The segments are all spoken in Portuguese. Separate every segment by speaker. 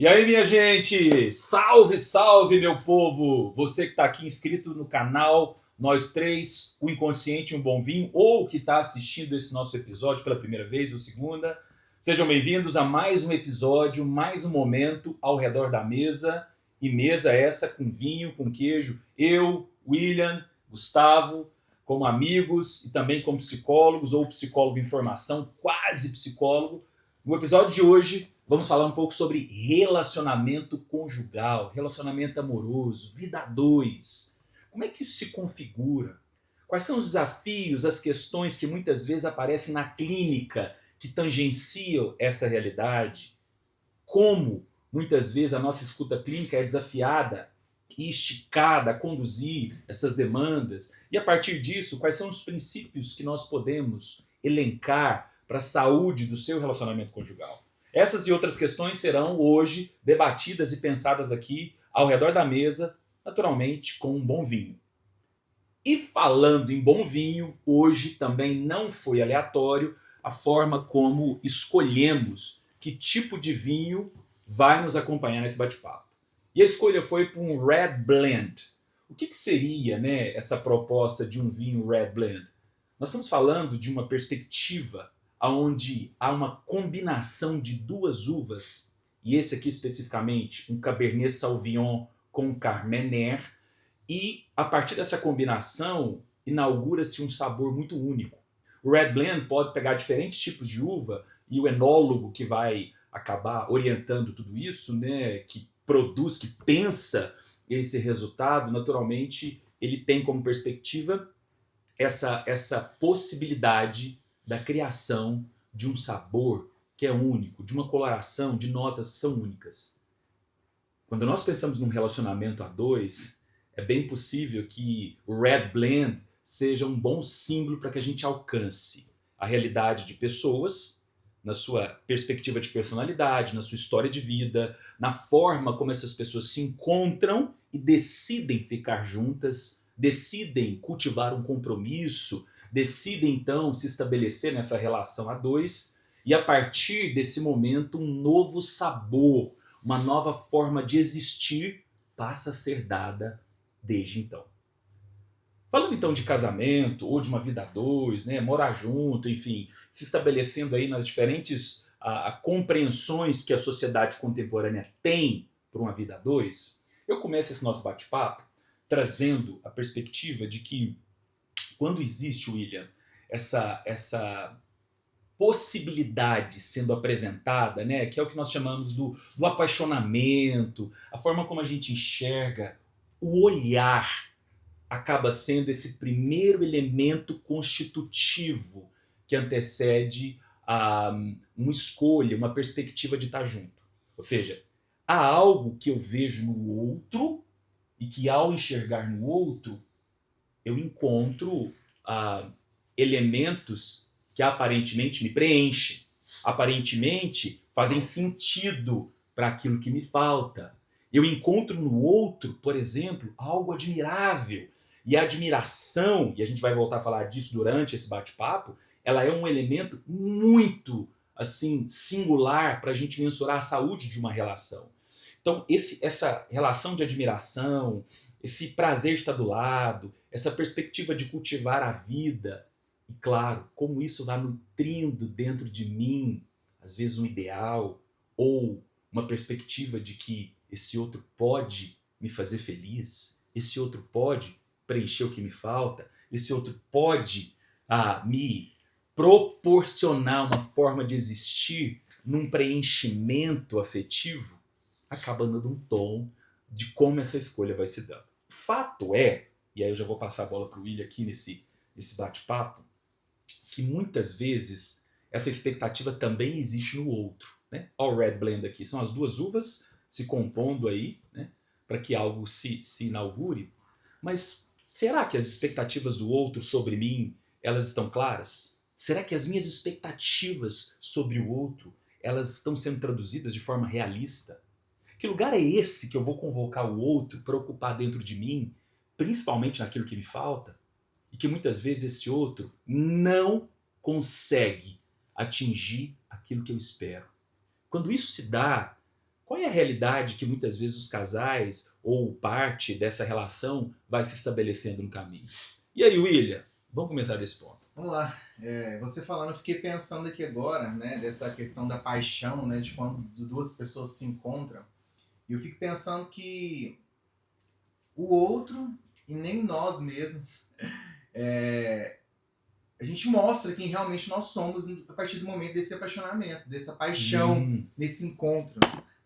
Speaker 1: E aí, minha gente? Salve, salve, meu povo! Você que está aqui inscrito no canal, nós três, o Inconsciente e um Bom Vinho, ou que está assistindo esse nosso episódio pela primeira vez ou segunda, sejam bem-vindos a mais um episódio, mais um momento ao redor da mesa, e mesa essa com vinho, com queijo. Eu, William, Gustavo, como amigos e também como psicólogos, ou psicólogo em formação, quase psicólogo. No episódio de hoje, vamos falar um pouco sobre relacionamento conjugal, relacionamento amoroso, vida a dois. Como é que isso se configura? Quais são os desafios, as questões que muitas vezes aparecem na clínica que tangenciam essa realidade? Como muitas vezes a nossa escuta clínica é desafiada e esticada a conduzir essas demandas? E a partir disso, quais são os princípios que nós podemos elencar para a saúde do seu relacionamento conjugal? Essas e outras questões serão hoje debatidas e pensadas aqui ao redor da mesa, naturalmente com um bom vinho. E falando em bom vinho, hoje também não foi aleatório a forma como escolhemos que tipo de vinho vai nos acompanhar nesse bate-papo. E a escolha foi por um Red Blend. O que seria, né, essa proposta de um vinho Red Blend? Nós estamos falando de uma perspectiva onde há uma combinação de duas uvas, e esse aqui especificamente, um Cabernet Sauvignon com um Carmener, e a partir dessa combinação inaugura-se um sabor muito único. O Red Blend pode pegar diferentes tipos de uva e o enólogo que vai acabar orientando tudo isso, né, que produz, que pensa esse resultado, naturalmente ele tem como perspectiva essa possibilidade da criação de um sabor que é único, de uma coloração, de notas que são únicas. Quando nós pensamos num relacionamento a dois, é bem possível que o Red Blend seja um bom símbolo para que a gente alcance a realidade de pessoas, na sua perspectiva de personalidade, na sua história de vida, na forma como essas pessoas se encontram e decidem ficar juntas, decidem cultivar um compromisso, decidem então se estabelecer nessa relação a dois, e a partir desse momento um novo sabor, uma nova forma de existir passa a ser dada desde então. Falando então de casamento ou de uma vida a dois, né, morar junto, enfim, se estabelecendo aí nas diferentes compreensões que a sociedade contemporânea tem para uma vida a dois, eu começo esse nosso bate-papo trazendo a perspectiva de que quando existe, William, essa possibilidade sendo apresentada, né, que é o que nós chamamos do apaixonamento, a forma como a gente enxerga, o olhar acaba sendo esse primeiro elemento constitutivo que antecede uma escolha, uma perspectiva de estar junto. Ou seja, há algo que eu vejo no outro e que ao enxergar no outro eu encontro elementos que aparentemente me preenchem, aparentemente fazem sentido para aquilo que me falta. Eu encontro no outro, por exemplo, algo admirável. E a admiração, e a gente vai voltar a falar disso durante esse bate-papo, ela é um elemento muito assim singular para a gente mensurar a saúde de uma relação. Então, essa relação de admiração, esse prazer de estar do lado, essa perspectiva de cultivar a vida, e claro, como isso vai nutrindo dentro de mim, às vezes um ideal, ou uma perspectiva de que esse outro pode me fazer feliz, esse outro pode preencher o que me falta, esse outro pode me proporcionar uma forma de existir num preenchimento afetivo, acaba dando um tom de como essa escolha vai se dando. Fato é, e aí eu já vou passar a bola para o William aqui nesse bate-papo, que muitas vezes essa expectativa também existe no outro. Né? Olha o Red Blend aqui, são as duas uvas se compondo aí, né, para que algo se inaugure. Mas será que as expectativas do outro sobre mim, elas estão claras? Será que as minhas expectativas sobre o outro, elas estão sendo traduzidas de forma realista? Que lugar é esse que eu vou convocar o outro para ocupar dentro de mim, principalmente naquilo que me falta? E que muitas vezes esse outro não consegue atingir aquilo que eu espero. Quando isso se dá, qual é a realidade que muitas vezes os casais ou parte dessa relação vai se estabelecendo no caminho? E aí, William, vamos começar desse ponto.
Speaker 2: Vamos lá. Você falando, eu fiquei pensando aqui agora, né, dessa questão da paixão, né, de quando duas pessoas se encontram. E eu fico pensando que o outro, e nem nós mesmos, a gente mostra quem realmente nós somos a partir do momento desse apaixonamento, dessa paixão, nesse encontro,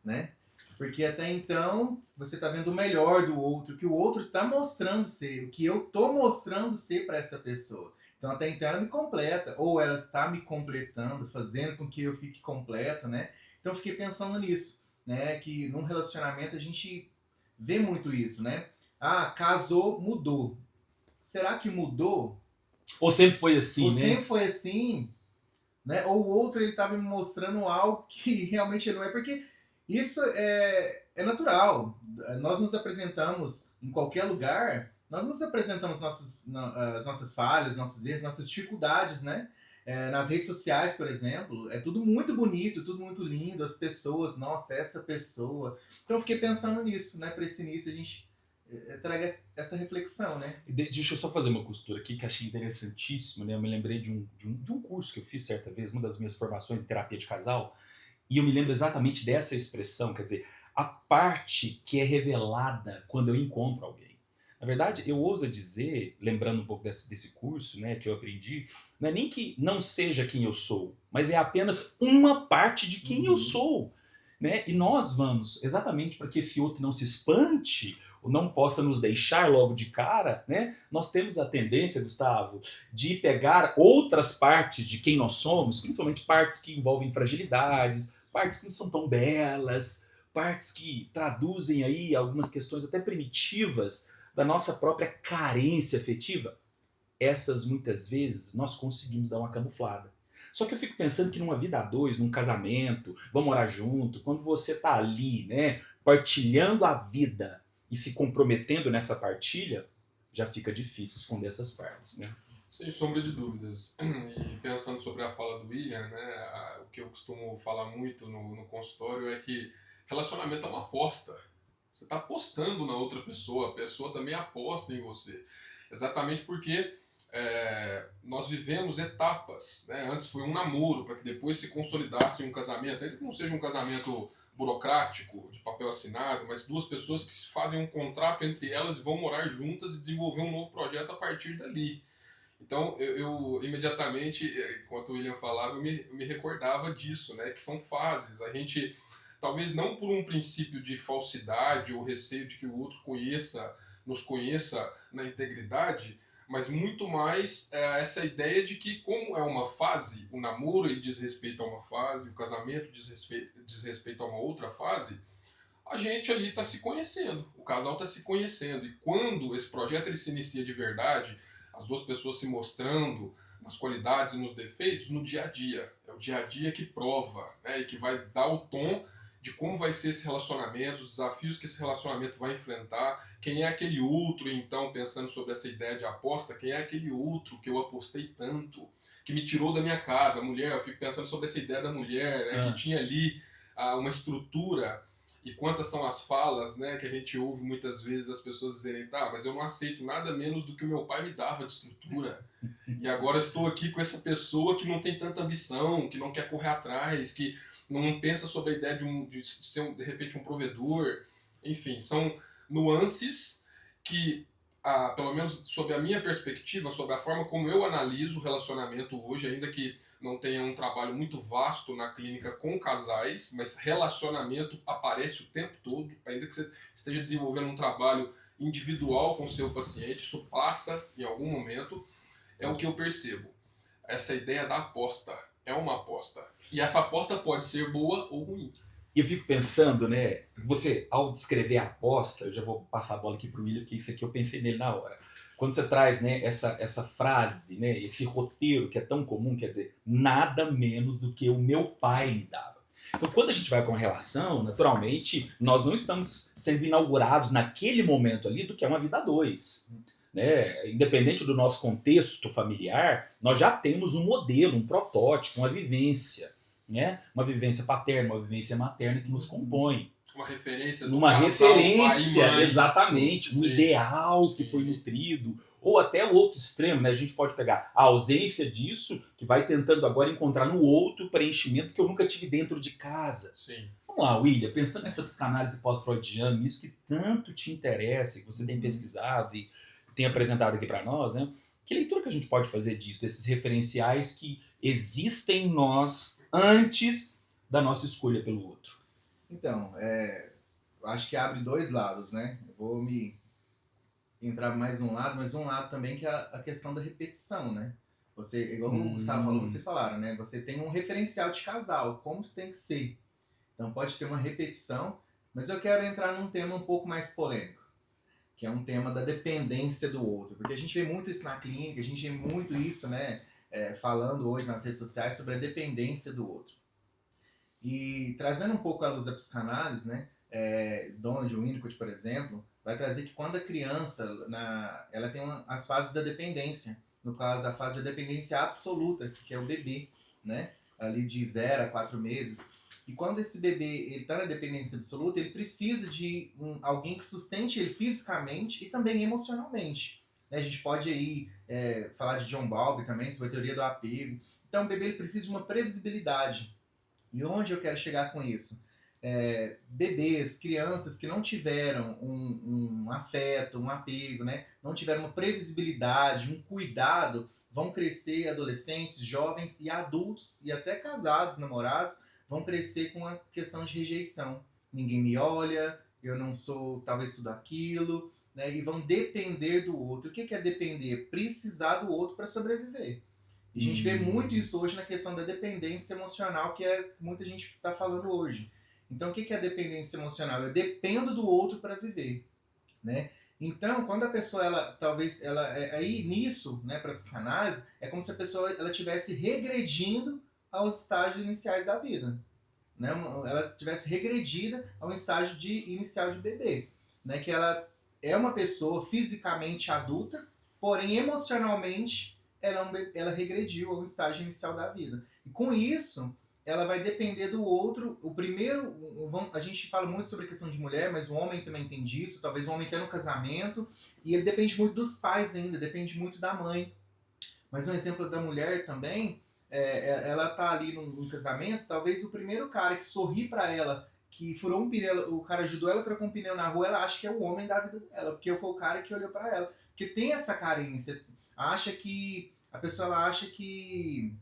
Speaker 2: né? Porque até então você está vendo o melhor do outro, o que o outro está mostrando ser, o que eu estou mostrando ser para essa pessoa. Então até então ela me completa, ou ela está me completando, fazendo com que eu fique completo, né? Então eu fiquei pensando nisso, né? Que num relacionamento a gente vê muito isso, né? Ah, casou, mudou. Será que mudou?
Speaker 1: Ou sempre foi assim,
Speaker 2: Ou
Speaker 1: né?
Speaker 2: sempre foi assim, né? Ou o outro ele estava me mostrando algo que realmente não é, porque isso é natural. Nós nos apresentamos em qualquer lugar, nós nos apresentamos as nossas falhas, nossos erros, nossas dificuldades, né? Nas redes sociais, por exemplo, é tudo muito bonito, tudo muito lindo, as pessoas, nossa, essa pessoa. Então eu fiquei pensando nisso, né? Para esse início a gente traga essa reflexão, né?
Speaker 1: Deixa eu só fazer uma costura aqui que achei interessantíssimo, né? Eu me lembrei de um curso que eu fiz certa vez, uma das minhas formações em terapia de casal, e eu me lembro exatamente dessa expressão, quer dizer, a parte que é revelada quando eu encontro alguém. Na verdade, eu ouso dizer, lembrando um pouco desse curso, né, que eu aprendi, não é nem que não seja quem eu sou, mas é apenas uma parte de quem eu sou. Né? E nós vamos, exatamente para que esse outro não se espante, ou não possa nos deixar logo de cara, né? Nós temos a tendência, Gustavo, de pegar outras partes de quem nós somos, principalmente partes que envolvem fragilidades, partes que não são tão belas, partes que traduzem aí algumas questões até primitivas da nossa própria carência afetiva. Essas muitas vezes nós conseguimos dar uma camuflada. Só que eu fico pensando que numa vida a dois, num casamento, vamos morar junto, quando você tá ali, né, partilhando a vida e se comprometendo nessa partilha, já fica difícil esconder essas partes, né?
Speaker 3: Sem sombra de dúvidas. E pensando sobre a fala do William, né, o que eu costumo falar muito no consultório é que relacionamento é uma aposta. Você está apostando na outra pessoa, a pessoa também aposta em você. Exatamente porque nós vivemos etapas, né? Antes foi um namoro, para que depois se consolidasse um casamento, ainda que não seja um casamento burocrático, de papel assinado, mas duas pessoas que fazem um contrato entre elas e vão morar juntas e desenvolver um novo projeto a partir dali. Então, eu imediatamente, enquanto o William falava, eu me recordava disso, né? Que são fases. A gente, talvez não por um princípio de falsidade ou receio de que o outro nos conheça na integridade, mas muito mais essa ideia de que, como é uma fase, o namoro ele diz respeito a uma fase, o casamento diz respeito a uma outra fase, a gente ali está se conhecendo, o casal está se conhecendo. E quando esse projeto ele se inicia de verdade, as duas pessoas se mostrando nas qualidades e nos defeitos, no dia a dia. É o dia a dia que prova, né, e que vai dar o tom de como vai ser esse relacionamento, os desafios que esse relacionamento vai enfrentar, quem é aquele outro, então, pensando sobre essa ideia de aposta, quem é aquele outro que eu apostei tanto, que me tirou da minha casa, a mulher, eu fico pensando sobre essa ideia da mulher, né, que tinha ali uma estrutura, e quantas são as falas, né, que a gente ouve muitas vezes as pessoas dizerem, tá, mas eu não aceito nada menos do que o meu pai me dava de estrutura, e agora estou aqui com essa pessoa que não tem tanta ambição, que não quer correr atrás, que não pensa sobre a ideia de ser, de repente, um provedor. Enfim, são nuances que, pelo menos sob a minha perspectiva, sob a forma como eu analiso o relacionamento hoje, ainda que não tenha um trabalho muito vasto na clínica com casais, mas relacionamento aparece o tempo todo, ainda que você esteja desenvolvendo um trabalho individual com o seu paciente, isso passa em algum momento, é o que eu percebo. Essa ideia da aposta. É uma aposta. E essa aposta pode ser boa ou ruim.
Speaker 1: E eu fico pensando, né? Você, ao descrever a aposta, eu já vou passar a bola aqui pro William, porque isso aqui eu pensei nele na hora. Quando você traz, né, essa frase, né, esse roteiro que é tão comum, quer dizer, nada menos do que o meu pai me dava. Então, quando a gente vai para uma relação, naturalmente, nós não estamos sendo inaugurados naquele momento ali do que é uma vida a dois. Né? Independente do nosso contexto familiar, nós já temos um modelo, um protótipo, uma vivência. Né? Uma vivência paterna, uma vivência materna que nos compõe.
Speaker 3: Uma referência do
Speaker 1: numa
Speaker 3: casal,
Speaker 1: referência,
Speaker 3: pai e mãe.
Speaker 1: exatamente, um
Speaker 3: Sim.
Speaker 1: ideal que
Speaker 3: Sim.
Speaker 1: foi nutrido. Ou até o outro extremo, né? A gente pode pegar a ausência disso, que vai tentando agora encontrar no outro preenchimento que eu nunca tive dentro de casa.
Speaker 3: Sim.
Speaker 1: Vamos lá, William, pensando nessa psicanálise pós-freudiana, isso que tanto te interessa, que você tem pesquisado e tem apresentado aqui para nós, né? Que leitura que a gente pode fazer disso, desses referenciais que existem em nós antes da nossa escolha pelo outro?
Speaker 2: Então, eu acho que abre dois lados, né? Eu vou me entrar mais num lado, mas um lado também que é a questão da repetição, né? Você, igual o Gustavo falou, vocês falaram, né? Você tem um referencial de casal, como tem que ser. Então pode ter uma repetição, mas eu quero entrar num tema um pouco mais polêmico, que é um tema da dependência do outro. Porque a gente vê muito isso na clínica, a gente vê muito isso, né? Falando hoje nas redes sociais sobre a dependência do outro. E trazendo um pouco à luz da psicanálise, né? Donald Winnicott, por exemplo, vai trazer que quando a criança, ela tem as fases da dependência. No caso, a fase da dependência absoluta, que é o bebê, né? Ali de 0 a 4 meses. E quando esse bebê está na dependência absoluta, ele precisa de alguém que sustente ele fisicamente e também emocionalmente. A gente pode aí falar de John Bowlby também, sobre a teoria do apego. Então, o bebê ele precisa de uma previsibilidade. E onde eu quero chegar com isso? Bebês, crianças que não tiveram um afeto, um apego, né? Não tiveram uma previsibilidade, um cuidado, vão crescer adolescentes, jovens e adultos, e até casados, namorados, vão crescer com a questão de rejeição. Ninguém me olha, eu não sou talvez tudo aquilo, né? E vão depender do outro. O que é depender? Precisar do outro para sobreviver. E a gente vê muito isso hoje na questão da dependência emocional, que muita gente está falando hoje. Então, o que é a dependência emocional? Eu dependo do outro para viver, né? Então, quando a pessoa, aí nisso, né, para a psicanálise, é como se a pessoa ela estivesse regredindo aos estágios iniciais da vida, né? Ela estivesse regredida ao estágio inicial de bebê, né? Que ela é uma pessoa fisicamente adulta, porém emocionalmente ela regrediu ao estágio inicial da vida. E com isso, ela vai depender do outro. A gente fala muito sobre a questão de mulher, mas o homem também tem disso. Talvez o homem tenha no casamento, e ele depende muito dos pais ainda, depende muito da mãe. Mas um exemplo da mulher também, ela tá ali num casamento, talvez o primeiro cara que sorri para ela, que furou um pneu, o cara ajudou ela a trocar um pneu na rua, ela acha que é o homem da vida dela, porque foi o cara que olhou para ela. Porque tem essa carência, a pessoa ela acha que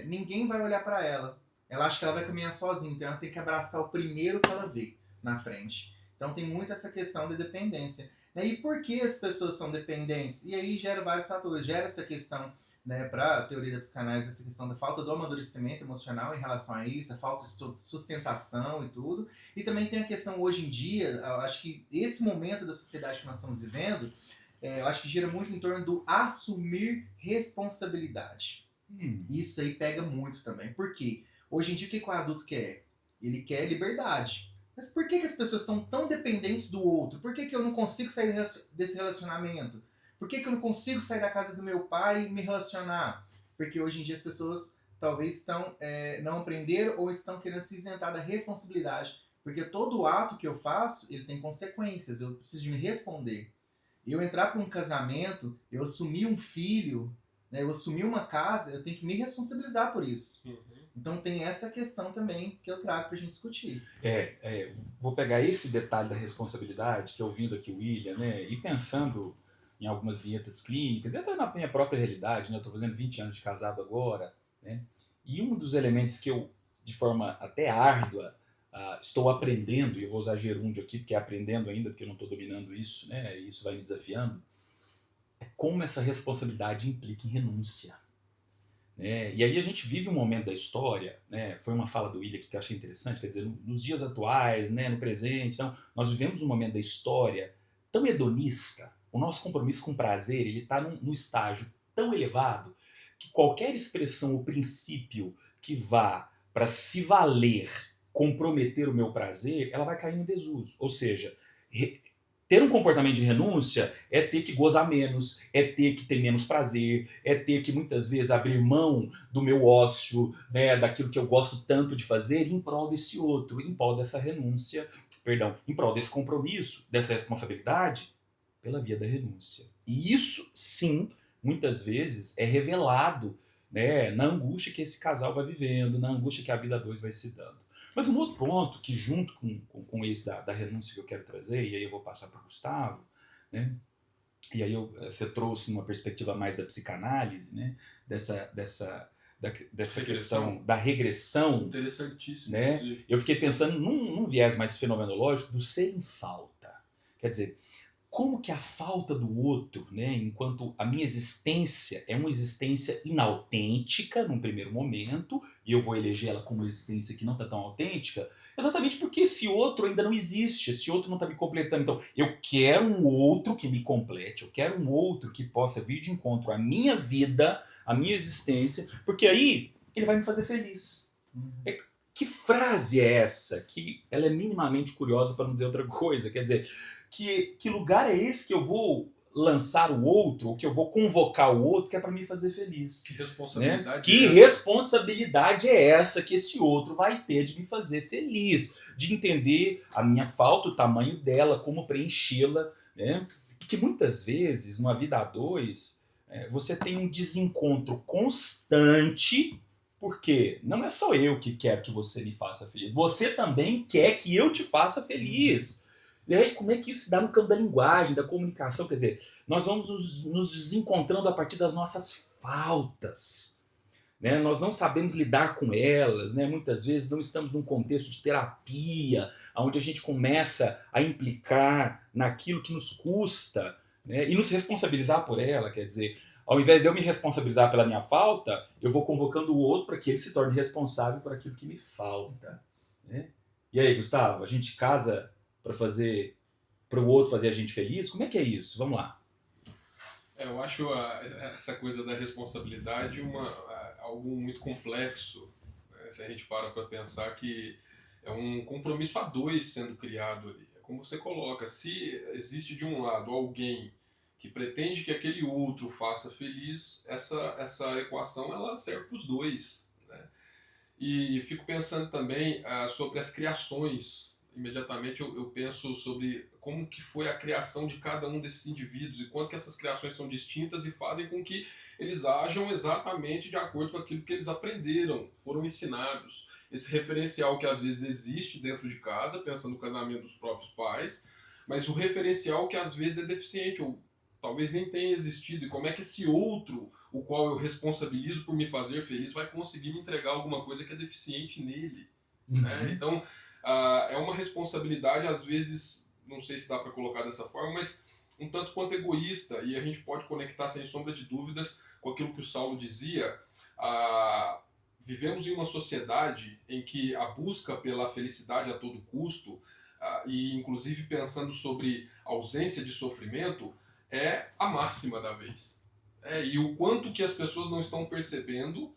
Speaker 2: ninguém vai olhar para ela. Ela acha que ela vai caminhar sozinha, então ela tem que abraçar o primeiro que ela vê na frente. Então tem muito essa questão da dependência. E por que as pessoas são dependentes? E aí gera vários fatores. Gera essa questão, né, para a teoria da psicanálise, essa questão da falta do amadurecimento emocional em relação a isso, a falta de sustentação e tudo. E também tem a questão hoje em dia, eu acho que esse momento da sociedade que nós estamos vivendo, eu acho que gira muito em torno do assumir responsabilidade. Isso aí pega muito também. Por quê? Hoje em dia, o que o adulto quer? Ele quer liberdade. Mas por que as pessoas estão tão dependentes do outro? Por que eu não consigo sair desse relacionamento? Por que eu não consigo sair da casa do meu pai e me relacionar? Porque hoje em dia as pessoas talvez não aprenderam ou estão querendo se isentar da responsabilidade. Porque todo ato que eu faço, ele tem consequências. Eu preciso de me responder. Eu entrar para um casamento, eu assumir um filho, né, eu assumir uma casa, eu tenho que me responsabilizar por isso. Então tem essa questão também que eu trago para a gente discutir.
Speaker 1: Vou pegar esse detalhe da responsabilidade, que ouvindo aqui o William, né, e pensando em algumas vinhetas clínicas, e até na minha própria realidade, né, eu estou fazendo 20 anos de casado agora, né, e um dos elementos que eu, de forma até árdua, estou aprendendo, e eu vou usar gerúndio aqui, porque é aprendendo ainda, porque eu não estou dominando isso, né, e isso vai me desafiando, é como essa responsabilidade implica em renúncia. E aí a gente vive um momento da história, né? Foi uma fala do William aqui que eu achei interessante, quer dizer, nos dias atuais, né, no presente, então, nós vivemos um momento da história tão hedonista, o nosso compromisso com o prazer ele está num estágio tão elevado que qualquer expressão ou princípio que vá para se valer, comprometer o meu prazer, ela vai cair no desuso. Ou seja, ter um comportamento de renúncia é ter que gozar menos, é ter que ter menos prazer, é ter que muitas vezes abrir mão do meu ócio, né, daquilo que eu gosto tanto de fazer em prol desse outro, em prol dessa renúncia em prol desse compromisso, dessa responsabilidade, pela via da renúncia. E isso, sim, muitas vezes é revelado, né, na angústia que esse casal vai vivendo, na angústia que a vida a dois vai se dando. Mas um outro ponto que junto com esse da renúncia que eu quero trazer, e aí eu vou passar para o Gustavo, né, e aí você trouxe uma perspectiva mais da psicanálise, né, dessa questão da regressão.
Speaker 3: Interessantíssimo.
Speaker 1: Né? Eu fiquei pensando num viés mais fenomenológico do ser em falta. Quer dizer, como que a falta do outro, né, enquanto a minha existência é uma existência inautêntica num primeiro momento, e eu vou eleger ela como uma existência que não está tão autêntica, exatamente porque esse outro ainda não existe, esse outro não está me completando. Então, eu quero um outro que me complete, eu quero um outro que possa vir de encontro à minha vida, à minha existência, porque aí ele vai me fazer feliz. Que frase é essa? Que ela é minimamente curiosa, para não dizer outra coisa. Quer dizer, que lugar é esse que eu vou lançar o outro, ou que eu vou convocar o outro, que é para me fazer feliz?
Speaker 3: Que responsabilidade,
Speaker 1: né? Que responsabilidade é essa que esse outro vai ter de me fazer feliz? De entender a minha falta, o tamanho dela, como preenchê-la. Né? Porque muitas vezes, numa vida a dois, você tem um desencontro constante. Porque não é só eu que quero que você me faça feliz. Você também quer que eu te faça feliz. E aí, como é que isso se dá no campo da linguagem, da comunicação? Quer dizer, nós vamos nos desencontrando a partir das nossas faltas. Né? Nós não sabemos lidar com elas. Né? Muitas vezes não estamos num contexto de terapia, onde a gente começa a implicar naquilo que nos custa, né? E nos responsabilizar por ela. Quer dizer, ao invés de eu me responsabilizar pela minha falta, eu vou convocando o outro para que ele se torne responsável por aquilo que me falta. Né? E aí, Gustavo, a gente casa para o outro fazer a gente feliz? Como é que é isso? Vamos lá.
Speaker 3: Eu acho essa coisa da responsabilidade algo muito complexo. Né? Se a gente para pensar que é um compromisso a dois sendo criado ali. É como você coloca, se existe de um lado alguém que pretende que aquele outro faça feliz, essa equação ela serve para os dois. Né? E fico pensando também sobre as criações. Imediatamente eu penso sobre como que foi a criação de cada um desses indivíduos e quanto que essas criações são distintas e fazem com que eles ajam exatamente de acordo com aquilo que eles aprenderam, foram ensinados. Esse referencial que às vezes existe dentro de casa, pensando no casamento dos próprios pais, mas o referencial que às vezes é deficiente ou talvez nem tenha existido, e como é que esse outro, o qual eu responsabilizo por me fazer feliz, vai conseguir me entregar alguma coisa que é deficiente nele.
Speaker 1: Uhum.
Speaker 3: Né? Então, é uma responsabilidade, às vezes, não sei se dá para colocar dessa forma, mas um tanto quanto egoísta, e a gente pode conectar, sem sombra de dúvidas, com aquilo que o Saulo dizia. Vivemos em uma sociedade em que a busca pela felicidade a todo custo, e inclusive pensando sobre ausência de sofrimento, é a máxima da vez. E o quanto que as pessoas não estão percebendo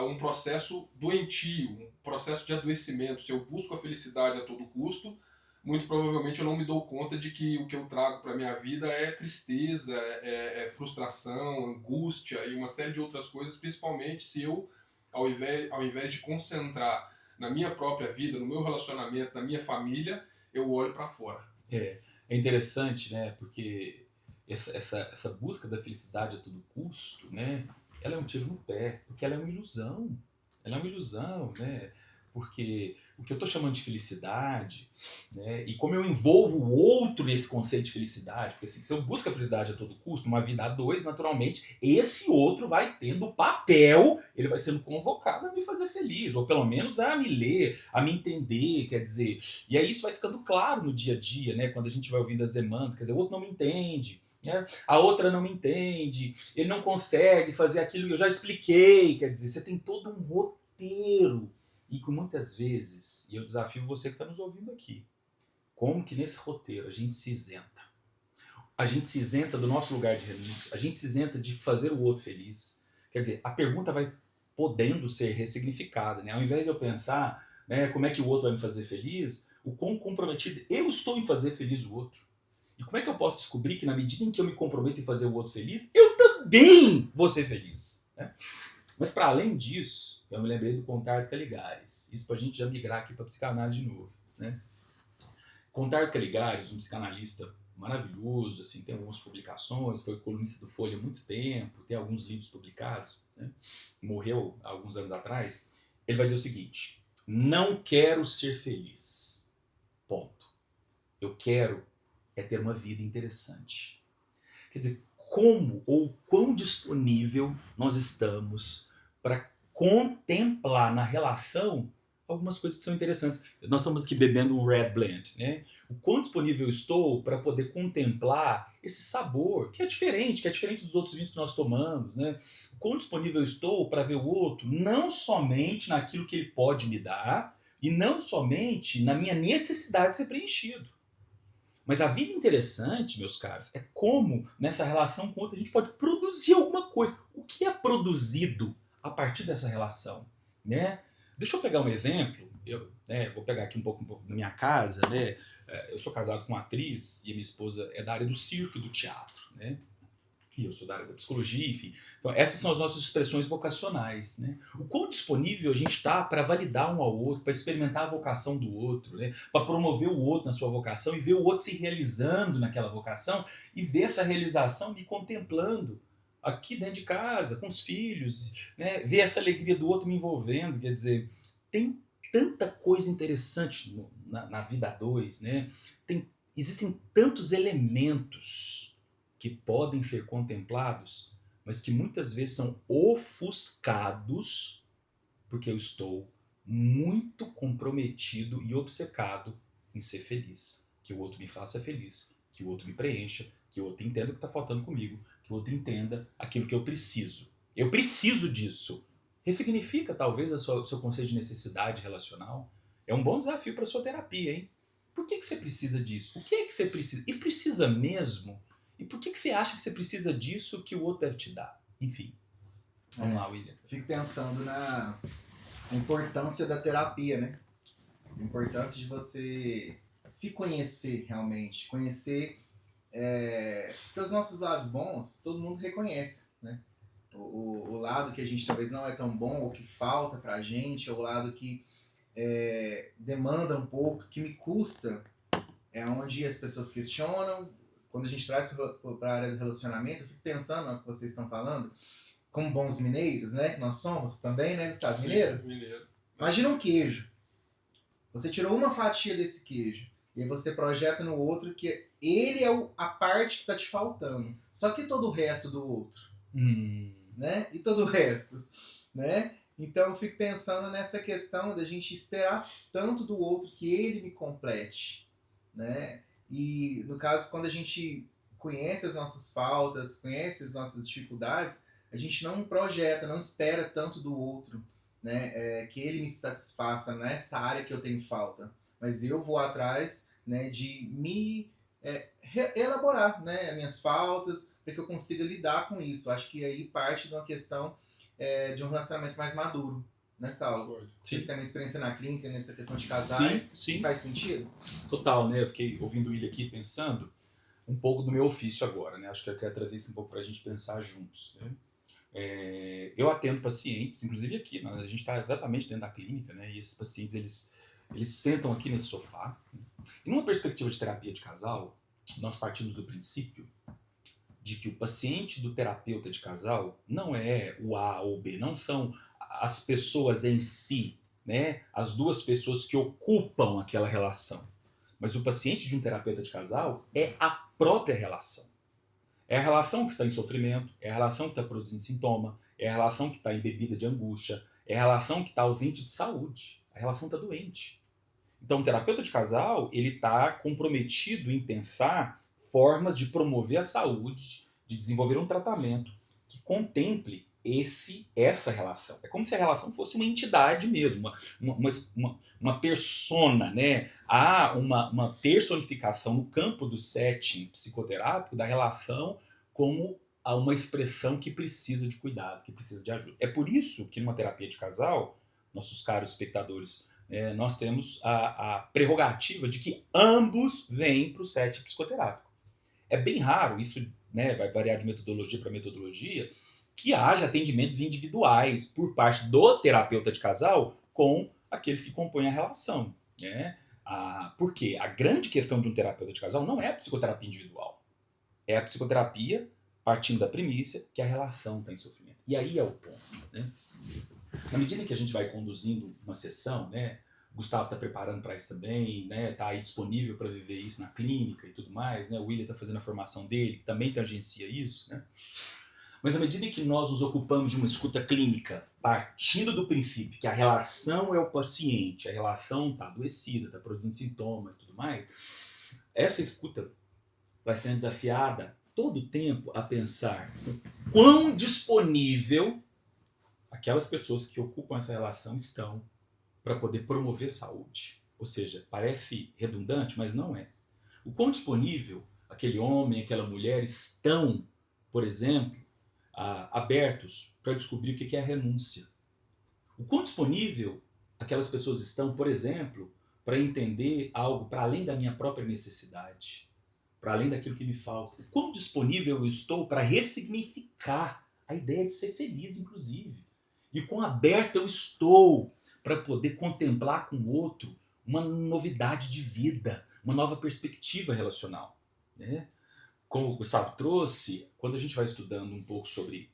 Speaker 3: um processo doentio, um processo de adoecimento. Se eu busco a felicidade a todo custo, muito provavelmente eu não me dou conta de que o que eu trago para a minha vida é tristeza, é frustração, angústia e uma série de outras coisas, principalmente se eu, ao invés de concentrar na minha própria vida, no meu relacionamento, na minha família, eu olho para fora.
Speaker 1: É interessante, né? Porque essa busca da felicidade a todo custo, né? Ela é um tiro no pé, porque ela é uma ilusão. Ela é uma ilusão, né? Porque o que eu estou chamando de felicidade, né? E como eu envolvo o outro nesse conceito de felicidade, porque assim, se eu busco a felicidade a todo custo, uma vida a dois, naturalmente, esse outro vai tendo o papel, ele vai sendo convocado a me fazer feliz, ou pelo menos a me ler, a me entender, quer dizer. E aí isso vai ficando claro no dia a dia, né? Quando a gente vai ouvindo as demandas, quer dizer, o outro não me entende. A outra não me entende, ele não consegue fazer aquilo que eu já expliquei, quer dizer, você tem todo um roteiro, e que muitas vezes, e eu desafio você que está nos ouvindo aqui, como que nesse roteiro a gente se isenta? A gente se isenta do nosso lugar de renúncia, a gente se isenta de fazer o outro feliz. Quer dizer, a pergunta vai podendo ser ressignificada, né? Ao invés de eu pensar, né, como é que o outro vai me fazer feliz, o quão comprometido eu estou em fazer feliz o outro. E como é que eu posso descobrir que na medida em que eu me comprometo em fazer o outro feliz, eu também vou ser feliz? Né? Mas para além disso, eu me lembrei do Contar de Caligares. Isso para a gente já migrar aqui para psicanálise de novo. Né? Contardo Caligares, um psicanalista maravilhoso, assim, tem algumas publicações, foi colunista do Folha há muito tempo, tem alguns livros publicados, né? Morreu há alguns anos atrás. Ele vai dizer o seguinte: não quero ser feliz. Ponto. Eu quero é ter uma vida interessante. Quer dizer, como ou quão disponível nós estamos para contemplar na relação algumas coisas que são interessantes. Nós estamos aqui bebendo um Red Blend, né? O quão disponível eu estou para poder contemplar esse sabor, que é diferente dos outros vinhos que nós tomamos, né? O quão disponível eu estou para ver o outro, não somente naquilo que ele pode me dar, e não somente na minha necessidade de ser preenchido. Mas a vida interessante, meus caros, é como nessa relação com o outro a gente pode produzir alguma coisa. O que é produzido a partir dessa relação, né? Deixa eu pegar um exemplo. Eu vou pegar aqui um pouco na minha casa, né? Eu sou casado com uma atriz e a minha esposa é da área do circo e do teatro, né? E eu sou da área da psicologia, enfim. Então, essas são as nossas expressões vocacionais, né? O quão disponível a gente está para validar um ao outro, para experimentar a vocação do outro, né? Para promover o outro na sua vocação e ver o outro se realizando naquela vocação e ver essa realização me contemplando aqui dentro de casa, com os filhos, né? Ver essa alegria do outro me envolvendo. Quer dizer, tem tanta coisa interessante na vida a dois, né? Existem tantos elementos que podem ser contemplados, mas que muitas vezes são ofuscados porque eu estou muito comprometido e obcecado em ser feliz. Que o outro me faça feliz, que o outro me preencha, que o outro entenda o que está faltando comigo, que o outro entenda aquilo que eu preciso. Eu preciso disso. Ressignifica talvez o seu conceito de necessidade relacional. É um bom desafio para a sua terapia, hein? Por que você precisa disso? O que é que você precisa? E precisa mesmo? E por que você acha que você precisa disso que o outro deve te dar? Enfim. Vamos lá, William.
Speaker 2: Fico pensando na importância da terapia, né? A importância de você se conhecer realmente. Conhecer... porque os nossos lados bons, todo mundo reconhece, né? O lado que a gente talvez não é tão bom, ou que falta pra gente, ou o lado que demanda um pouco, que me custa, é onde as pessoas questionam. Quando a gente traz para a área do relacionamento, eu fico pensando no que vocês estão falando, como bons mineiros, né, que nós somos também, né, Gustavo? Mineiro?
Speaker 3: Mineiro.
Speaker 2: Imagina um queijo. Você tirou uma fatia desse queijo e aí você projeta no outro que ele é a parte que está te faltando. Só que todo o resto do outro, né? E todo o resto, né? Então eu fico pensando nessa questão da gente esperar tanto do outro que ele me complete, né? E no caso, quando a gente conhece as nossas faltas, conhece as nossas dificuldades, a gente não projeta, não espera tanto do outro, né? Que ele me satisfaça nessa área que eu tenho falta. Mas eu vou atrás, né, de me elaborar, né, as minhas faltas, para que eu consiga lidar com isso. Acho que aí parte de uma questão de um relacionamento mais maduro. Nessa aula. Você tem uma experiência na clínica, nessa questão de casais?
Speaker 1: Sim.
Speaker 2: Faz sentido?
Speaker 1: Total, né? Eu fiquei ouvindo o William aqui pensando um pouco do meu ofício agora, né? Acho que eu quero trazer isso um pouco para a gente pensar juntos, né? Eu atendo pacientes, inclusive aqui, a gente está exatamente dentro da clínica, né? E esses pacientes, eles sentam aqui nesse sofá. E numa perspectiva de terapia de casal, nós partimos do princípio de que o paciente do terapeuta de casal não é o A ou o B, não são as pessoas em si, né? As duas pessoas que ocupam aquela relação. Mas o paciente de um terapeuta de casal é a própria relação. É a relação que está em sofrimento, é a relação que está produzindo sintoma, é a relação que está embebida de angústia, é a relação que está ausente de saúde. A relação está doente. Então, o terapeuta de casal, ele está comprometido em pensar formas de promover a saúde, de desenvolver um tratamento que contemple essa relação. É como se a relação fosse uma entidade mesmo, uma persona, né? Há uma personificação no campo do setting psicoterápico da relação como uma expressão que precisa de cuidado, que precisa de ajuda. É por isso que numa terapia de casal, nossos caros espectadores, nós temos a prerrogativa de que ambos vêm para o setting psicoterápico. É bem raro, isso, né, vai variar de metodologia para metodologia, que haja atendimentos individuais por parte do terapeuta de casal com aqueles que compõem a relação, né? Por quê? A grande questão de um terapeuta de casal não é a psicoterapia individual. É a psicoterapia partindo da premissa que a relação está em sofrimento. E aí é o ponto, né? Na medida que a gente vai conduzindo uma sessão, né? O Gustavo está preparando para isso também, né? Tá aí disponível para viver isso na clínica e tudo mais, né? O William está fazendo a formação dele, que também tangencia isso, né? Mas à medida que nós nos ocupamos de uma escuta clínica, partindo do princípio que a relação é o paciente, a relação está adoecida, está produzindo sintomas e tudo mais, essa escuta vai sendo desafiada todo o tempo a pensar o quão disponível aquelas pessoas que ocupam essa relação estão para poder promover saúde. Ou seja, parece redundante, mas não é. O quão disponível aquele homem, aquela mulher estão, por exemplo, abertos para descobrir o que é a renúncia. O quão disponível aquelas pessoas estão, por exemplo, para entender algo para além da minha própria necessidade, para além daquilo que me falta. O quão disponível eu estou para ressignificar a ideia de ser feliz, inclusive. E o quão aberto eu estou para poder contemplar com o outro uma novidade de vida, uma nova perspectiva relacional, né? Como o Gustavo trouxe, quando a gente vai estudando um pouco sobre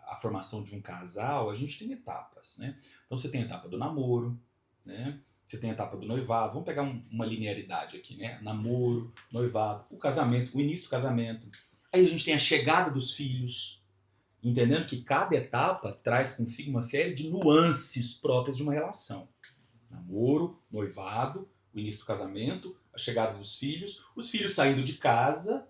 Speaker 1: a formação de um casal, a gente tem etapas, né? Então você tem a etapa do namoro, né? Você tem a etapa do noivado. Vamos pegar uma linearidade aqui, né? Namoro, noivado, o casamento, o início do casamento. Aí a gente tem a chegada dos filhos, entendendo que cada etapa traz consigo uma série de nuances próprias de uma relação. Namoro, noivado, o início do casamento, a chegada dos filhos, os filhos saindo de casa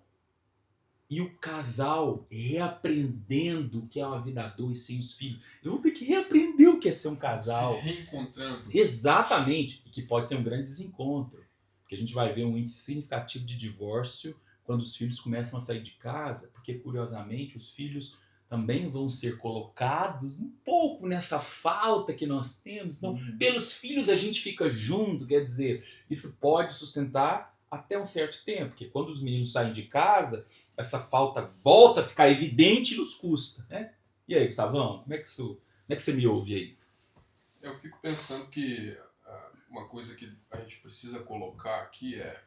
Speaker 1: e o casal reaprendendo o que é uma vida a dois sem os filhos. Eu vou ter que reaprender o que é ser um casal.
Speaker 3: Se reencontrando.
Speaker 1: Exatamente. E que pode ser um grande desencontro. Porque a gente vai ver um índice significativo de divórcio quando os filhos começam a sair de casa, porque, curiosamente, os filhos também vão ser colocados um pouco nessa falta que nós temos. Então, pelos filhos a gente fica junto, quer dizer, isso pode sustentar até um certo tempo, porque quando os meninos saem de casa, essa falta volta a ficar evidente e nos custa, né? E aí, Gustavão, como é que você me ouve aí?
Speaker 3: Eu fico pensando que uma coisa que a gente precisa colocar aqui é,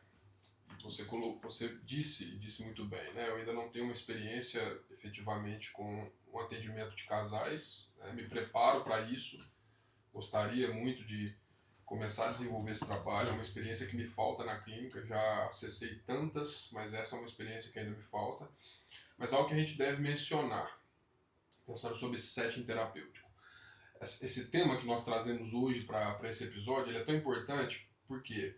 Speaker 3: você disse muito bem, né? Eu ainda não tenho uma experiência efetivamente com um atendimento de casais, né? Me preparo para isso, gostaria muito de começar a desenvolver esse trabalho, é uma experiência que me falta na clínica, já acessei tantas, mas essa é uma experiência que ainda me falta. Mas algo que a gente deve mencionar, pensando sobre esse setting terapêutico. Esse tema que nós trazemos hoje para esse episódio, ele é tão importante porque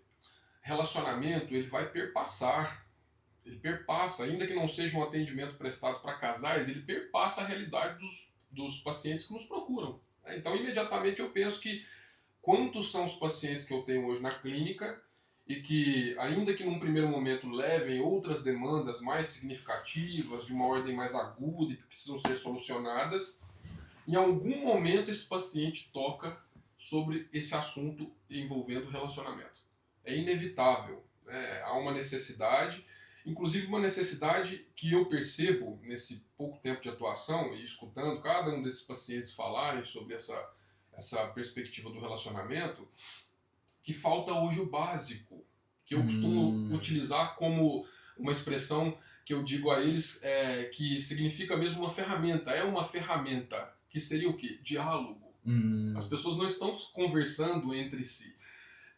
Speaker 3: relacionamento ele vai perpassar, ele perpassa, ainda que não seja um atendimento prestado para casais, ele perpassa a realidade dos pacientes que nos procuram. Então, imediatamente eu penso que quantos são os pacientes que eu tenho hoje na clínica e que, ainda que num primeiro momento levem outras demandas mais significativas, de uma ordem mais aguda e que precisam ser solucionadas, em algum momento esse paciente toca sobre esse assunto envolvendo relacionamento. É inevitável, né? Há uma necessidade, inclusive uma necessidade que eu percebo nesse pouco tempo de atuação e escutando cada um desses pacientes falarem sobre essa perspectiva do relacionamento, que falta hoje o básico, que eu costumo utilizar como uma expressão que eu digo a eles que significa mesmo uma ferramenta. É uma ferramenta, que seria o quê? Diálogo. As pessoas não estão conversando entre si.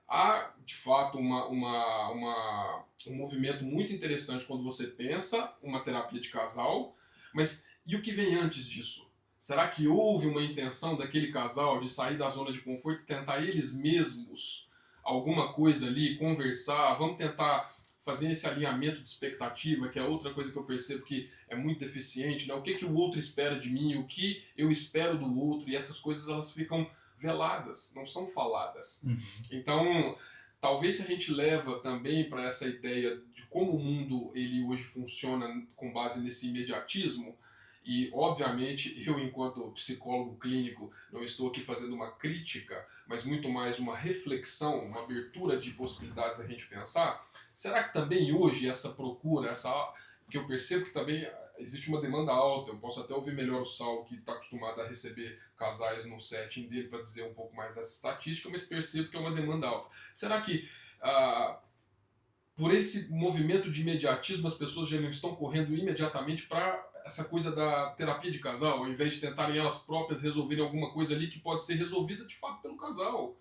Speaker 3: Há, de fato, um movimento muito interessante quando você pensa uma terapia de casal, mas e o que vem antes disso? Será que houve uma intenção daquele casal de sair da zona de conforto e tentar eles mesmos alguma coisa ali, conversar, vamos tentar fazer esse alinhamento de expectativa, que é outra coisa que eu percebo que é muito deficiente, né? O que o outro espera de mim, o que eu espero do outro, e essas coisas elas ficam veladas, não são faladas. Então, talvez se a gente leva também para essa ideia de como o mundo ele hoje funciona com base nesse imediatismo, e, obviamente, eu, enquanto psicólogo clínico, não estou aqui fazendo uma crítica, mas muito mais uma reflexão, uma abertura de possibilidades da gente pensar. Será que também hoje essa procura, que eu percebo que também existe uma demanda alta. Eu posso até ouvir melhor o Saulo, que está acostumado a receber casais no setting dele, para dizer um pouco mais dessa estatística, mas percebo que é uma demanda alta. Será que por esse movimento de imediatismo as pessoas já não estão correndo imediatamente para essa coisa da terapia de casal, ao invés de tentarem elas próprias resolverem alguma coisa ali que pode ser resolvida de fato pelo casal?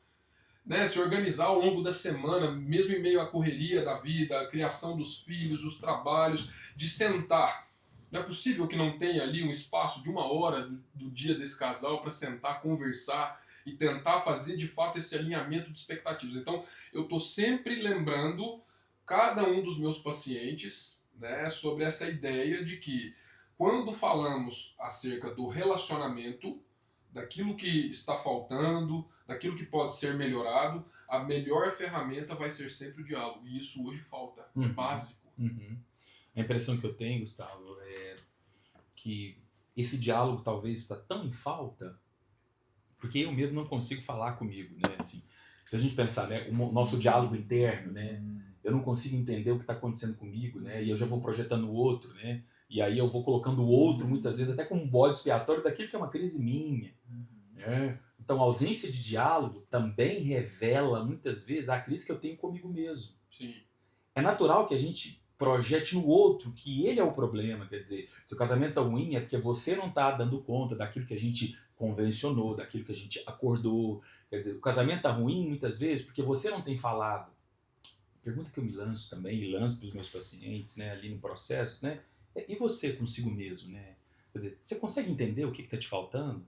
Speaker 3: Né, se organizar ao longo da semana, mesmo em meio à correria da vida, a criação dos filhos, os trabalhos, de sentar. Não é possível que não tenha ali um espaço de 1 hora do dia desse casal para sentar, conversar e tentar fazer de fato esse alinhamento de expectativas. Então, eu estou sempre lembrando cada um dos meus pacientes, né, sobre essa ideia de que quando falamos acerca do relacionamento, daquilo que está faltando, daquilo que pode ser melhorado, a melhor ferramenta vai ser sempre o diálogo. E isso hoje falta, é básico.
Speaker 1: A impressão que eu tenho, Gustavo, é que esse diálogo talvez está tão em falta, porque eu mesmo não consigo falar comigo, né? Assim, se a gente pensar, né, o nosso diálogo interno, né? Eu não consigo entender o que está acontecendo comigo, né? E eu já vou projetando o outro, né? E aí eu vou colocando o outro, muitas vezes, até como um bode expiatório daquilo que é uma crise minha. Né? Então, a ausência de diálogo também revela, muitas vezes, a crise que eu tenho comigo mesmo.
Speaker 3: Sim.
Speaker 1: É natural que a gente projete no outro que ele é o problema. Quer dizer, se o casamento tá ruim é porque você não está dando conta daquilo que a gente convencionou, daquilo que a gente acordou. Quer dizer, o casamento tá ruim, muitas vezes, porque você não tem falado. Pergunta que eu me lanço também, e lanço para os meus pacientes, né, ali no processo, né? E você consigo mesmo, né? Quer dizer, você consegue entender o que está te faltando?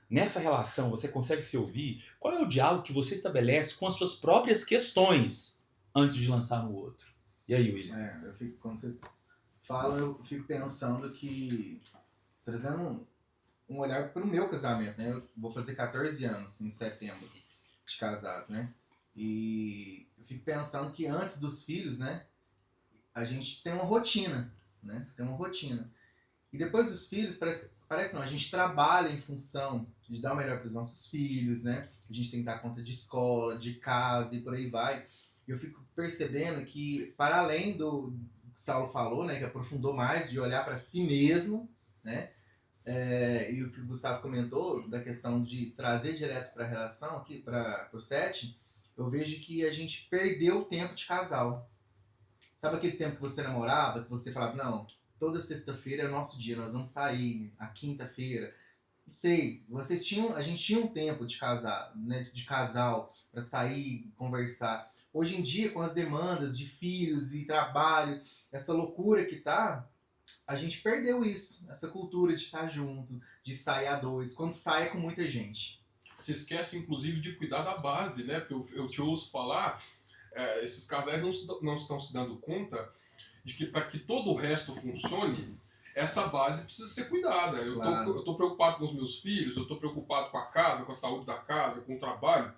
Speaker 1: Nessa relação, você consegue se ouvir? Qual é o diálogo que você estabelece com as suas próprias questões antes de lançar no outro? E aí, William?
Speaker 2: Quando vocês falam, eu fico pensando que, trazendo um olhar para o meu casamento, né? Eu vou fazer 14 anos em setembro de casados, né? E eu fico pensando que antes dos filhos, né? A gente tem uma rotina, né? Tem uma rotina. E depois dos filhos, parece não, a gente trabalha em função de dar o melhor para os nossos filhos, né? A gente tem que dar conta de escola, de casa e por aí vai. E eu fico percebendo que, para além do que o Saulo falou, né? Que aprofundou mais de olhar para si mesmo, né? E o que o Gustavo comentou da questão de trazer direto para a relação, aqui para o set, eu vejo que a gente perdeu o tempo de casal. Sabe aquele tempo que você namorava, que você falava, não, toda sexta-feira é o nosso dia, nós vamos sair, a quinta-feira. Não sei, a gente tinha um tempo de casar, né, de casal, para sair, conversar. Hoje em dia, com as demandas de filhos e trabalho, essa loucura que tá, a gente perdeu isso, essa cultura de estar junto, de sair a dois, quando sai é com muita gente.
Speaker 3: Se esquece, inclusive, de cuidar da base, né? Porque eu te ouço falar, esses casais não estão se dando conta de que para que todo o resto funcione, essa base precisa ser cuidada. Eu tô preocupado com os meus filhos, eu tô preocupado com a casa, com a saúde da casa, com o trabalho,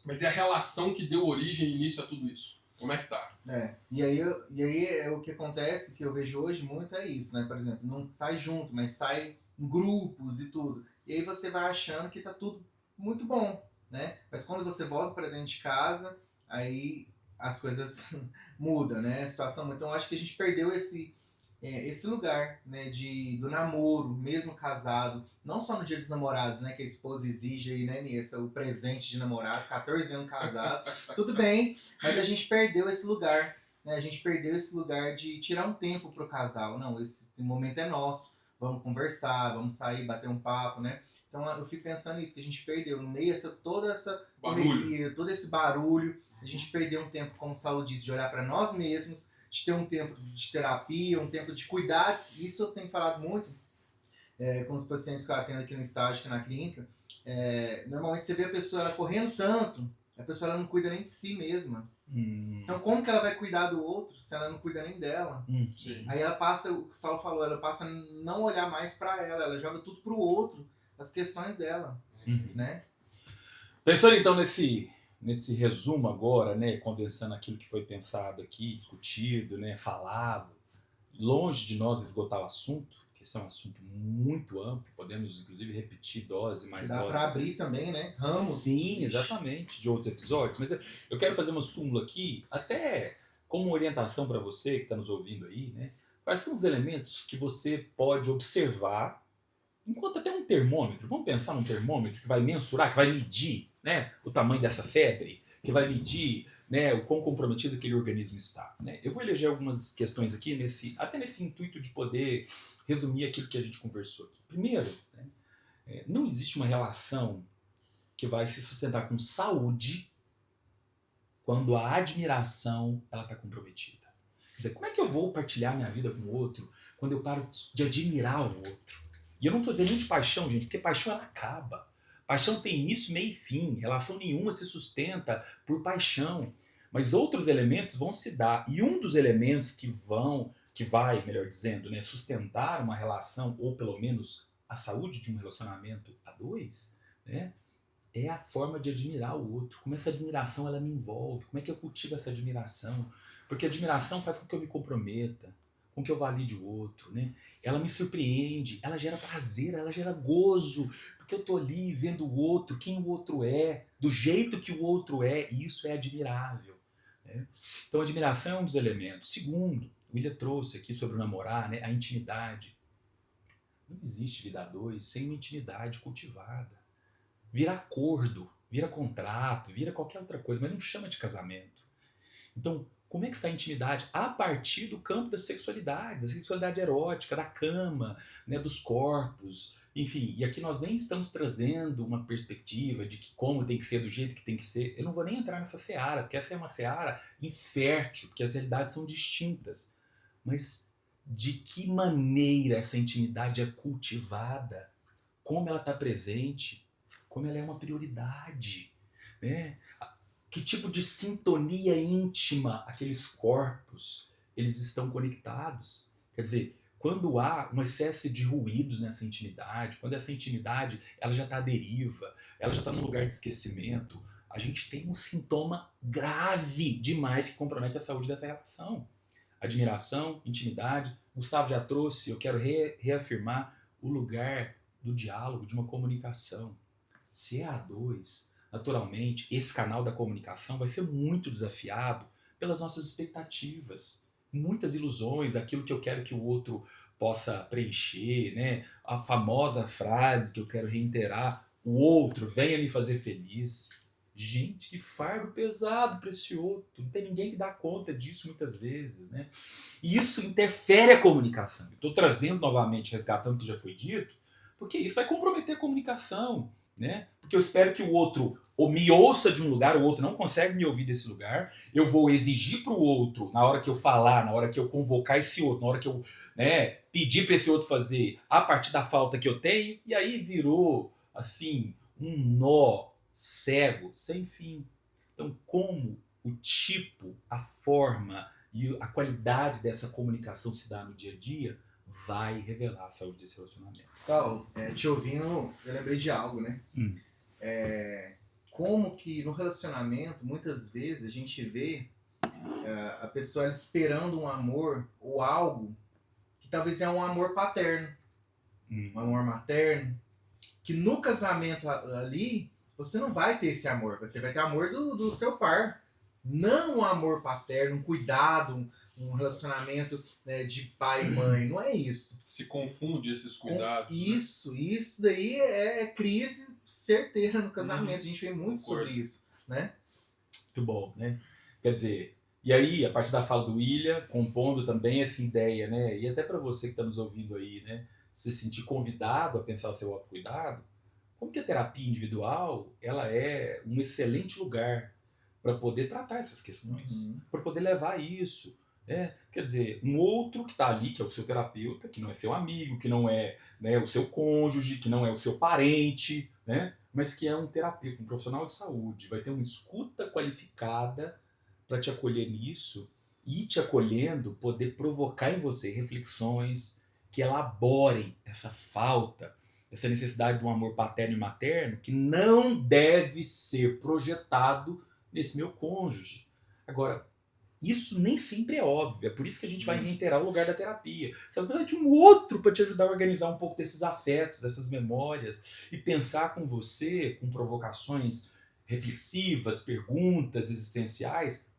Speaker 3: mas é a relação que deu origem e início a tudo isso. Como é que tá?
Speaker 2: E aí o que acontece, que eu vejo hoje muito é isso, né? Por exemplo, não sai junto, mas sai em grupos e tudo. E aí você vai achando que tá tudo muito bom, né? Mas quando você volta para dentro de casa, aí as coisas mudam, né? A situação muda. Então acho que a gente perdeu esse lugar, né, do namoro, mesmo casado, não só no dia dos namorados, né, que a esposa exige aí, né, Nessa, o presente de namorado, 14 anos casado, tudo bem, mas a gente perdeu esse lugar, né, a gente perdeu esse lugar de tirar um tempo pro casal, não, esse momento é nosso, vamos conversar, vamos sair, bater um papo, né, então eu fico pensando nisso, que a gente perdeu, no meio toda essa correria, todo esse barulho, a gente perdeu um tempo, como o Saulo disse, de olhar para nós mesmos, de ter um tempo de terapia, um tempo de cuidados. Isso eu tenho falado muito com os pacientes que eu atendo aqui no estágio, aqui na clínica. Normalmente você vê a pessoa ela correndo tanto, a pessoa ela não cuida nem de si mesma. Então como que ela vai cuidar do outro se ela não cuida nem dela?
Speaker 3: Sim.
Speaker 2: Aí ela passa, o que o Saulo falou, ela passa a não olhar mais para ela joga tudo pro outro, as questões dela, né?
Speaker 1: Pensando então nesse resumo agora, né, condensando aquilo que foi pensado aqui, discutido, né, falado, longe de nós esgotar o assunto, que esse é um assunto muito amplo, podemos inclusive repetir dose mais doses.
Speaker 2: Dá para abrir também, né? Ramos.
Speaker 1: Sim, exatamente, de outros episódios, mas eu quero fazer uma súmula aqui, até como orientação para você que está nos ouvindo aí, né, Quais são os elementos que você pode observar, enquanto até um termômetro, vamos pensar num termômetro que vai mensurar, que vai medir, né, o tamanho dessa febre, que vai medir, né, o quão comprometido aquele organismo está. Né? Eu vou eleger algumas questões aqui, até nesse intuito de poder resumir aquilo que a gente conversou aqui. Primeiro, né, não existe uma relação que vai se sustentar com saúde quando a admiração está comprometida. Quer dizer, como é que eu vou partilhar minha vida com o outro quando eu paro de admirar o outro? E eu não estou dizendo nem de paixão, gente, porque paixão ela acaba. Paixão tem início, meio e fim. Relação nenhuma se sustenta por paixão. Mas outros elementos vão se dar. E um dos elementos que vai, melhor dizendo, né, sustentar uma relação, ou pelo menos a saúde de um relacionamento a dois, né, é a forma de admirar o outro. Como essa admiração ela me envolve. Como é que eu cultivo essa admiração? Porque a admiração faz com que eu me comprometa, com que eu valide o outro, né? Ela me surpreende, ela gera prazer, ela gera gozo, porque eu tô ali vendo o outro, quem o outro é, do jeito que o outro é, e isso é admirável. Né? Então a admiração é um dos elementos. Segundo, o William trouxe aqui sobre o namorar, né? A intimidade. Não existe vida a dois sem uma intimidade cultivada. Vira acordo, vira contrato, vira qualquer outra coisa, mas não chama de casamento. Então, como é que está a intimidade? A partir do campo da sexualidade erótica, da cama, né, dos corpos, enfim. E aqui nós nem estamos trazendo uma perspectiva de que como tem que ser, do jeito que tem que ser. Eu não vou nem entrar nessa seara, porque essa é uma seara infértil, porque as realidades são distintas. Mas de que maneira essa intimidade é cultivada? Como ela está presente? Como ela é uma prioridade? Né? Que tipo de sintonia íntima aqueles corpos eles estão conectados? Quer dizer, quando há uma espécie de ruídos nessa intimidade, quando essa intimidade ela já está à deriva, ela já está num lugar de esquecimento, a gente tem um sintoma grave demais que compromete a saúde dessa relação. Admiração, intimidade. Gustavo já trouxe, eu quero reafirmar o lugar do diálogo, de uma comunicação. Se é a dois, naturalmente, esse canal da comunicação vai ser muito desafiado pelas nossas expectativas, muitas ilusões, aquilo que eu quero que o outro possa preencher, né? A famosa frase que eu quero reiterar, o outro venha me fazer feliz. Gente, que fardo pesado para esse outro, não tem ninguém que dá conta disso muitas vezes, né? E isso interfere a comunicação. Estou trazendo novamente, resgatando o que já foi dito, porque isso vai comprometer a comunicação. Né? Porque eu espero que o outro ou me ouça de um lugar, o outro não consegue me ouvir desse lugar, eu vou exigir para o outro, na hora que eu falar, na hora que eu convocar esse outro, na hora que eu, né, pedir para esse outro fazer a partir da falta que eu tenho, e aí virou assim um nó cego, sem fim. Então, como o tipo, a forma e a qualidade dessa comunicação se dá no dia a dia vai revelar a saúde desse relacionamento.
Speaker 2: Saulo, te ouvindo, eu lembrei de algo, né? Como que no relacionamento, muitas vezes, a gente vê a pessoa esperando um amor ou algo que talvez é um amor paterno, um amor materno, que no casamento ali, você não vai ter esse amor, você vai ter amor do seu par, não um amor paterno, um cuidado, um relacionamento, né, de pai e mãe, não é isso.
Speaker 3: Se confunde esses cuidados.
Speaker 2: Isso daí é crise certeira no casamento, a gente vê muito sobre isso, né?
Speaker 1: Muito bom, né? Quer dizer, e aí, a partir da fala do William, compondo também essa ideia, né? E até para você que está nos ouvindo aí, né? Se sentir convidado a pensar o seu autocuidado, como que a terapia individual, ela é um excelente lugar para poder tratar essas questões, para poder levar isso. Quer dizer, um outro que está ali, que é o seu terapeuta, que não é seu amigo, que não é, né, o seu cônjuge, que não é o seu parente, né, mas que é um terapeuta, um profissional de saúde, vai ter uma escuta qualificada para te acolher nisso e te acolhendo poder provocar em você reflexões que elaborem essa falta, essa necessidade de um amor paterno e materno que não deve ser projetado nesse meu cônjuge. Agora, isso nem sempre é óbvio, é por isso que a gente vai reiterar o lugar da terapia. Você vai precisar de um outro para te ajudar a organizar um pouco desses afetos, dessas memórias, e pensar com você, com provocações reflexivas, perguntas existenciais,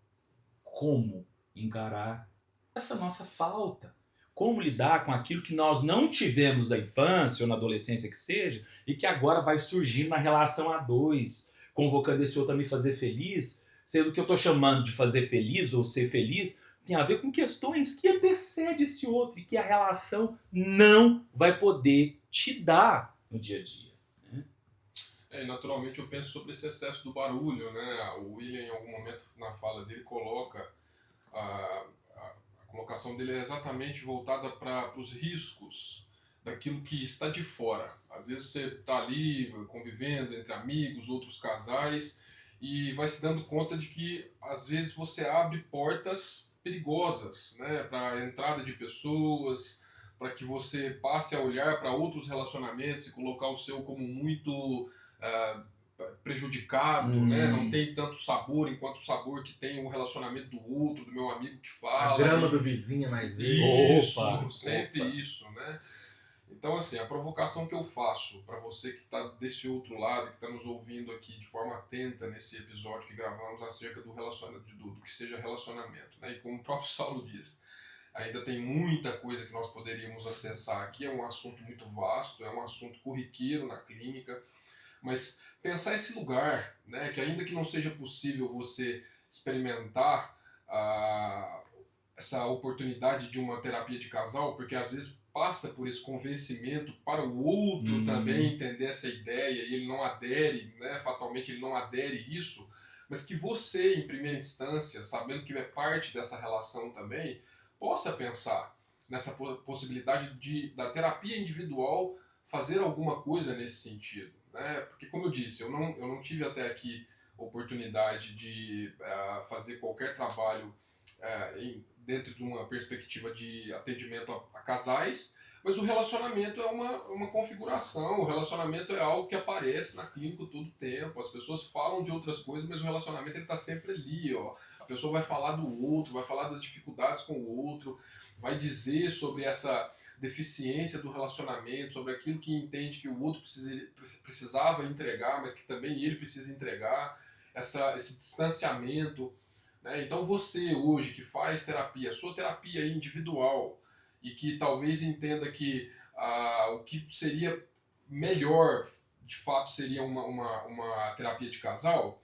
Speaker 1: como encarar essa nossa falta. como lidar com aquilo que nós não tivemos da infância ou na adolescência que seja, e que agora vai surgir na relação a dois, convocando esse outro a me fazer feliz, sendo que eu estou chamando de fazer feliz ou ser feliz, tem a ver com questões que antecedem esse outro e que a relação não vai poder te dar no dia a dia.
Speaker 3: E naturalmente eu penso sobre esse excesso do barulho, né? O William, em algum momento na fala dele, coloca a colocação dele é exatamente voltada para os riscos daquilo que está de fora. Às vezes você está ali convivendo entre amigos, outros casais, e vai se dando conta de que às vezes você abre portas perigosas, né, para a entrada de pessoas, para que você passe a olhar para outros relacionamentos e colocar o seu como muito prejudicado, né? Não tem tanto sabor enquanto o sabor que tem o relacionamento do outro, do meu amigo que fala.
Speaker 2: A grama do vizinho é mais verde.
Speaker 3: Isso, sempre isso, né? Então, assim, a provocação que eu faço para você que está desse outro lado, que está nos ouvindo aqui de forma atenta nesse episódio que gravamos acerca do relacionamento, do que seja relacionamento, né? E como o próprio Saulo diz, ainda tem muita coisa que nós poderíamos acessar aqui, é um assunto muito vasto, é um assunto corriqueiro na clínica, mas pensar esse lugar, né, que ainda que não seja possível você experimentar essa oportunidade de uma terapia de casal, porque às vezes passa por esse convencimento para o outro também entender essa ideia e ele não adere, né, fatalmente ele não adere isso, mas que você, em primeira instância, sabendo que é parte dessa relação também, possa pensar nessa possibilidade da terapia individual fazer alguma coisa nesse sentido, né? Porque, como eu disse, eu não tive até aqui oportunidade de fazer qualquer trabalho dentro de uma perspectiva de atendimento a casais, mas o relacionamento é uma configuração, o relacionamento é algo que aparece na clínica todo o tempo, as pessoas falam de outras coisas, mas o relacionamento está sempre ali, ó. A pessoa vai falar do outro, vai falar das dificuldades com o outro, vai dizer sobre essa deficiência do relacionamento, sobre aquilo que entende que o outro precisava entregar, mas que também ele precisa entregar, esse distanciamento, né? Então você hoje que faz terapia, sua terapia individual, e que talvez entenda que o que seria melhor, de fato, seria uma terapia de casal,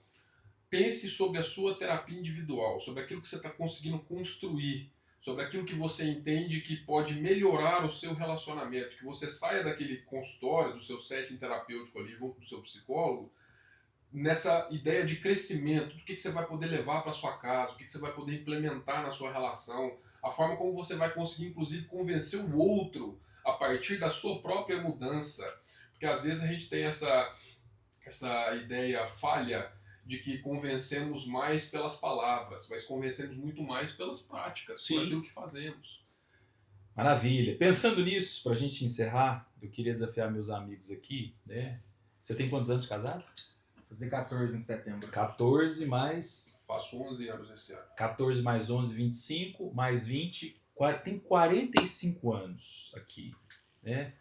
Speaker 3: pense sobre a sua terapia individual, sobre aquilo que você está conseguindo construir, sobre aquilo que você entende que pode melhorar o seu relacionamento, que você saia daquele consultório, do seu setting terapêutico ali junto do seu psicólogo, nessa ideia de crescimento, do que você vai poder levar para sua casa, o que você vai poder implementar na sua relação, a forma como você vai conseguir, inclusive, convencer o outro a partir da sua própria mudança. Porque às vezes a gente tem essa ideia falha de que convencemos mais pelas palavras, mas convencemos muito mais pelas práticas, por aquilo que fazemos.
Speaker 1: Maravilha. Pensando nisso, para a gente encerrar, eu queria desafiar meus amigos aqui, né? Você tem quantos anos de casado?
Speaker 2: Vou fazer 14 em setembro.
Speaker 1: 14 mais...
Speaker 3: Faço 11 anos esse ano.
Speaker 1: 14 mais 11, 25, mais 20, tem 45 anos aqui, né?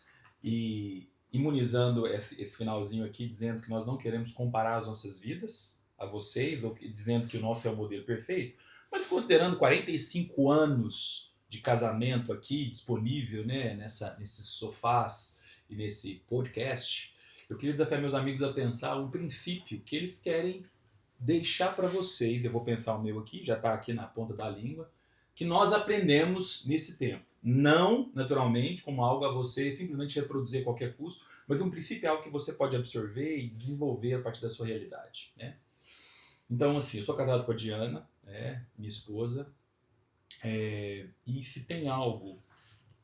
Speaker 1: E imunizando esse finalzinho aqui, dizendo que nós não queremos comparar as nossas vidas a vocês, ou dizendo que o nosso é o modelo perfeito, mas considerando 45 anos de casamento aqui disponível, né, nesses sofás e nesse podcast, eu queria desafiar meus amigos a pensar um princípio que eles querem deixar para vocês, eu vou pensar o meu aqui, já está aqui na ponta da língua, que nós aprendemos nesse tempo. Não, naturalmente, como algo a você simplesmente reproduzir a qualquer custo, mas um princípio é algo que você pode absorver e desenvolver a partir da sua realidade, né? Então, assim, eu sou casado com a Diana, né, minha esposa, e se tem algo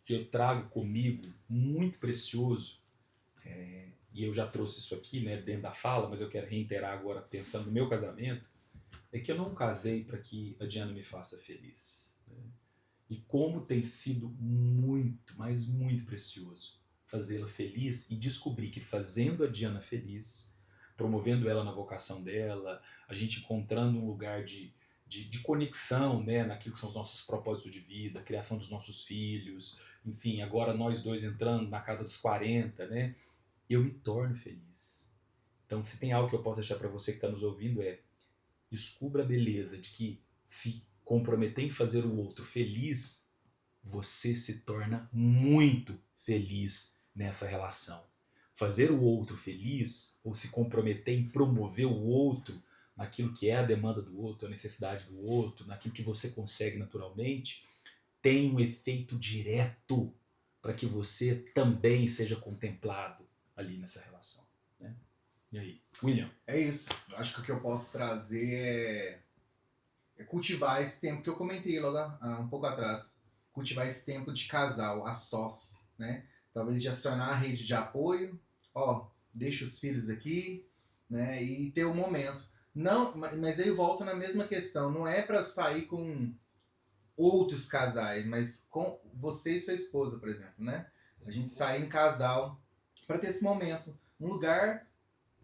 Speaker 1: que eu trago comigo muito precioso, e eu já trouxe isso aqui, né, dentro da fala, mas eu quero reiterar agora pensando no meu casamento, é que eu não casei para que a Diana me faça feliz, né? E como tem sido muito, mas muito precioso fazê-la feliz e descobrir que fazendo a Diana feliz, promovendo ela na vocação dela, a gente encontrando um lugar de conexão, né, naquilo que são os nossos propósitos de vida, a criação dos nossos filhos, enfim, agora nós dois entrando na casa dos 40, né, eu me torno feliz. Então, se tem algo que eu posso deixar para você que está nos ouvindo descubra a beleza de que se comprometer em fazer o outro feliz você se torna muito feliz nessa relação. Fazer o outro feliz, ou se comprometer em promover o outro, naquilo que é a demanda do outro, a necessidade do outro, naquilo que você consegue naturalmente, tem um efeito direto para que você também seja contemplado ali nessa relação, né? E aí, William?
Speaker 2: É isso. Acho que o que eu posso trazer é cultivar esse tempo que eu comentei logo um pouco atrás. Cultivar esse tempo de casal, a sós, né? Talvez de acionar a rede de apoio, ó, deixa os filhos aqui, né? E ter um momento. Não, mas aí volta na mesma questão. Não é para sair com outros casais, mas com você e sua esposa, por exemplo, né? A gente sai em casal para ter esse momento, um lugar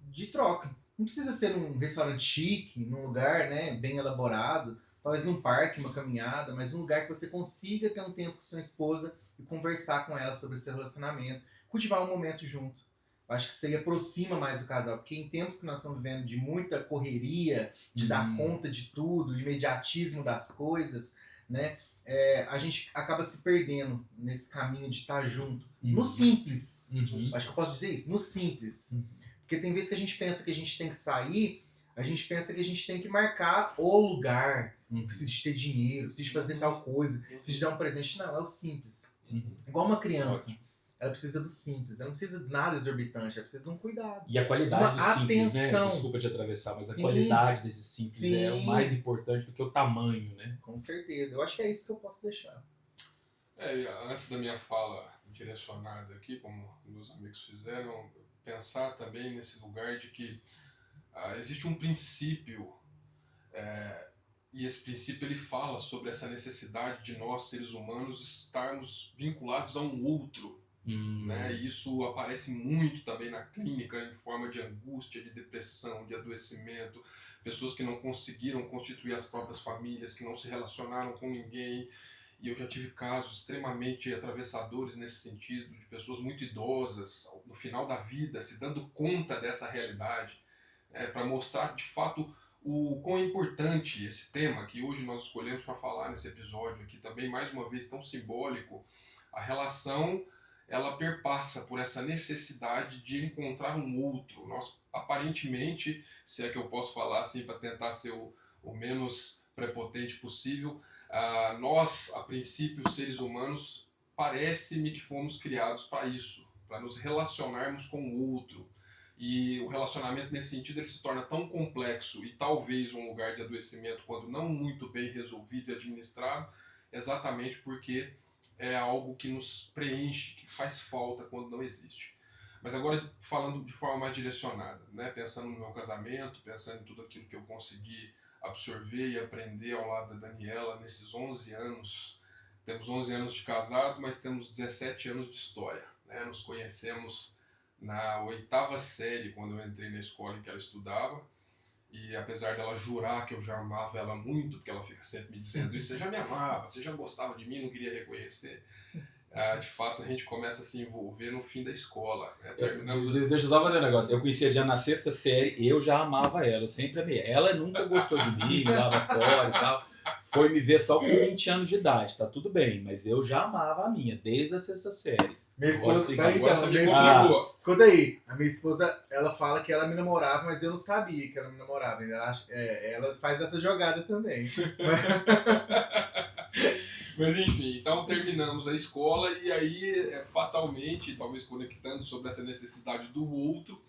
Speaker 2: de troca. Não precisa ser num restaurante chique, num lugar, né, bem elaborado, talvez um parque, uma caminhada, mas um lugar que você consiga ter um tempo com sua esposa e conversar com ela sobre o seu relacionamento, cultivar um momento junto. Eu acho que isso aí aproxima mais o casal, porque em tempos que nós estamos vivendo de muita correria, de dar conta de tudo, de imediatismo das coisas, né, a gente acaba se perdendo nesse caminho de estar junto. No simples. Acho que eu posso dizer isso, no simples. Porque tem vezes que a gente pensa que a gente tem que sair, a gente pensa que a gente tem que marcar o lugar. Preciso de ter dinheiro, preciso de fazer tal coisa, preciso de dar um presente. Não, é o simples. Igual uma criança. Ela precisa do simples, ela não precisa de nada exorbitante, ela precisa de um cuidado.
Speaker 1: E a qualidade do simples,
Speaker 2: atenção.
Speaker 1: né? Desculpa te atravessar, mas
Speaker 2: Sim.
Speaker 1: a qualidade desse simples
Speaker 2: Sim.
Speaker 1: é o mais importante do que o tamanho, né?
Speaker 2: Com certeza. Eu acho que é isso que eu posso deixar.
Speaker 3: Antes da minha fala direcionada aqui, como meus amigos fizeram, pensar também nesse lugar de que existe um princípio, e esse princípio ele fala sobre essa necessidade de nós, seres humanos, estarmos vinculados a um outro. Né? E isso aparece muito também na clínica em forma de angústia, de depressão, de adoecimento, pessoas que não conseguiram constituir as próprias famílias, que não se relacionaram com ninguém. E eu já tive casos extremamente atravessadores nesse sentido, de pessoas muito idosas, no final da vida, se dando conta dessa realidade, para mostrar de fato o quão importante esse tema que hoje nós escolhemos para falar nesse episódio aqui, também mais uma vez tão simbólico. A relação, ela perpassa por essa necessidade de encontrar um outro. Nós, aparentemente, se é que eu posso falar assim para tentar ser o menos prepotente possível, nós, a princípio, seres humanos, parece-me que fomos criados para isso, para nos relacionarmos com o outro. E o relacionamento, nesse sentido, ele se torna tão complexo e talvez um lugar de adoecimento quando não muito bem resolvido e administrado, exatamente porque é algo que nos preenche, que faz falta quando não existe. Mas agora, falando de forma mais direcionada, né? Pensando no meu casamento, pensando em tudo aquilo que eu consegui absorver e aprender ao lado da Daniela nesses 11 anos. Temos 11 anos de casado, mas temos 17 anos de história, né? Nos conhecemos na 8ª série, quando eu entrei na escola em que ela estudava, e apesar dela jurar que eu já amava ela muito, porque ela fica sempre me dizendo isso, você já me amava, você já gostava de mim, não queria reconhecer, de fato a gente começa a se envolver no fim da escola, né?
Speaker 1: Deixa eu só fazer um negócio. Eu conhecia já na 6ª série, eu já amava ela, eu sempre amei. Ela nunca gostou de mim, me dava fora e tal. Foi me ver só com 20 anos de idade, tá tudo bem, mas eu já amava a minha, desde a 6ª série.
Speaker 2: Minha esposa, peraí
Speaker 3: Agora
Speaker 2: então,
Speaker 3: você
Speaker 2: minha
Speaker 3: me
Speaker 2: esposa,
Speaker 3: complicou.
Speaker 2: escuta aí, a minha esposa, ela fala que ela me namorava, mas eu não sabia que ela me namorava, ela faz essa jogada também.
Speaker 3: Mas enfim, então terminamos a escola e aí, fatalmente, talvez conectando sobre essa necessidade do outro,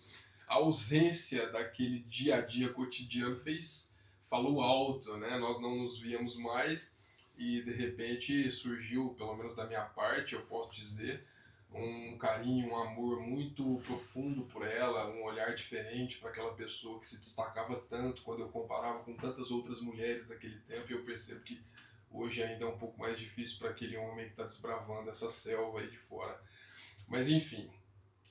Speaker 3: a ausência daquele dia a dia cotidiano falou alto, né? Nós não nos víamos mais e de repente surgiu, pelo menos da minha parte, eu posso dizer, um carinho, um amor muito profundo por ela, um olhar diferente para aquela pessoa que se destacava tanto quando eu comparava com tantas outras mulheres daquele tempo, e eu percebo que hoje ainda é um pouco mais difícil para aquele homem que está desbravando essa selva aí de fora. Mas enfim,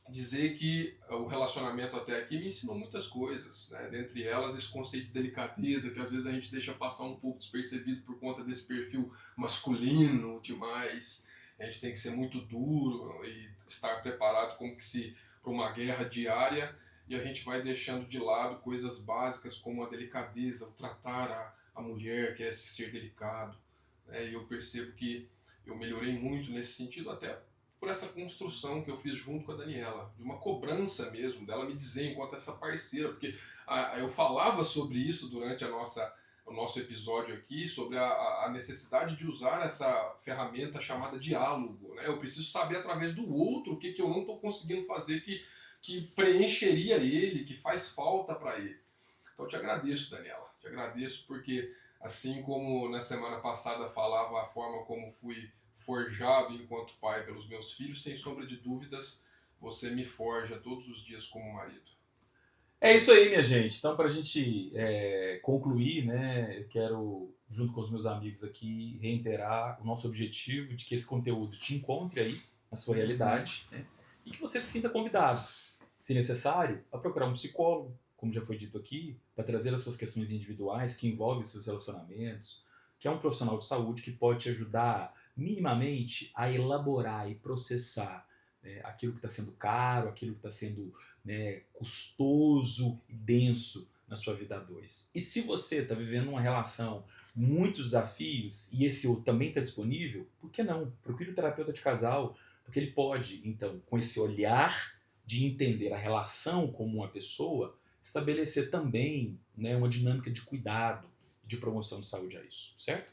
Speaker 3: dizer que o relacionamento até aqui me ensinou muitas coisas, né? Dentre elas esse conceito de delicadeza, que às vezes a gente deixa passar um pouco despercebido por conta desse perfil masculino demais. A gente tem que ser muito duro e estar preparado como que se para uma guerra diária, e a gente vai deixando de lado coisas básicas como a delicadeza, o tratar a mulher, que é esse ser delicado. E eu percebo que eu melhorei muito nesse sentido, até por essa construção que eu fiz junto com a Daniela, de uma cobrança mesmo, dela me dizer enquanto essa parceira, porque eu falava sobre isso durante o nosso episódio aqui, sobre a necessidade de usar essa ferramenta chamada diálogo, né? Eu preciso saber através do outro o que eu não estou conseguindo fazer que preencheria ele, que faz falta para ele. Então eu te agradeço, Daniela, te agradeço porque assim como na semana passada falava a forma como fui forjado enquanto pai pelos meus filhos, sem sombra de dúvidas, você me forja todos os dias como marido.
Speaker 1: É isso aí, minha gente. Então, para a gente concluir, né, eu quero, junto com os meus amigos aqui, reiterar o nosso objetivo de que esse conteúdo te encontre aí, na sua realidade, né, e que você se sinta convidado, se necessário, a procurar um psicólogo, como já foi dito aqui, para trazer as suas questões individuais que envolvem os seus relacionamentos, que é um profissional de saúde que pode te ajudar minimamente a elaborar e processar, né, aquilo que está sendo caro, aquilo que está sendo, né, custoso e denso na sua vida a dois. E se você está vivendo uma relação, muitos desafios, e esse outro também está disponível, por que não? Procure um terapeuta de casal, porque ele pode, então, com esse olhar de entender a relação como uma pessoa, estabelecer também, né, uma dinâmica de cuidado, de promoção de saúde a isso, certo?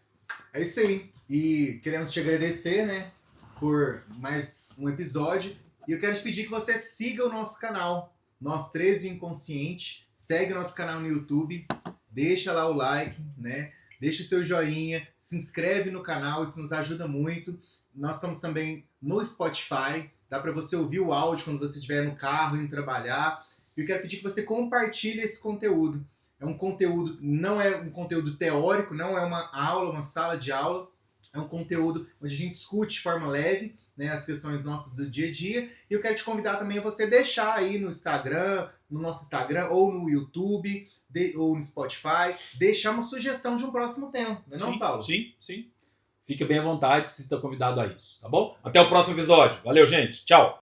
Speaker 2: É isso aí. E queremos te agradecer, né, por mais um episódio. E eu quero te pedir que você siga o nosso canal, Nós Três e o Inconsciente. Segue o nosso canal no YouTube, deixa lá o like, né? Deixa o seu joinha, se inscreve no canal, isso nos ajuda muito. Nós estamos também no Spotify, dá para você ouvir o áudio quando você estiver no carro, indo trabalhar. E eu quero pedir que você compartilhe esse conteúdo. É um conteúdo, não é um conteúdo teórico, não é uma aula, uma sala de aula. É um conteúdo onde a gente discute de forma leve, né, as questões nossas do dia a dia. E eu quero te convidar também a você deixar aí no Instagram, no nosso Instagram, ou no YouTube, ou no Spotify, deixar uma sugestão de um próximo tema. Não é não, Saulo?
Speaker 1: Sim, sim. Fique bem à vontade se está convidado a isso, tá bom? Até o próximo episódio. Valeu, gente. Tchau.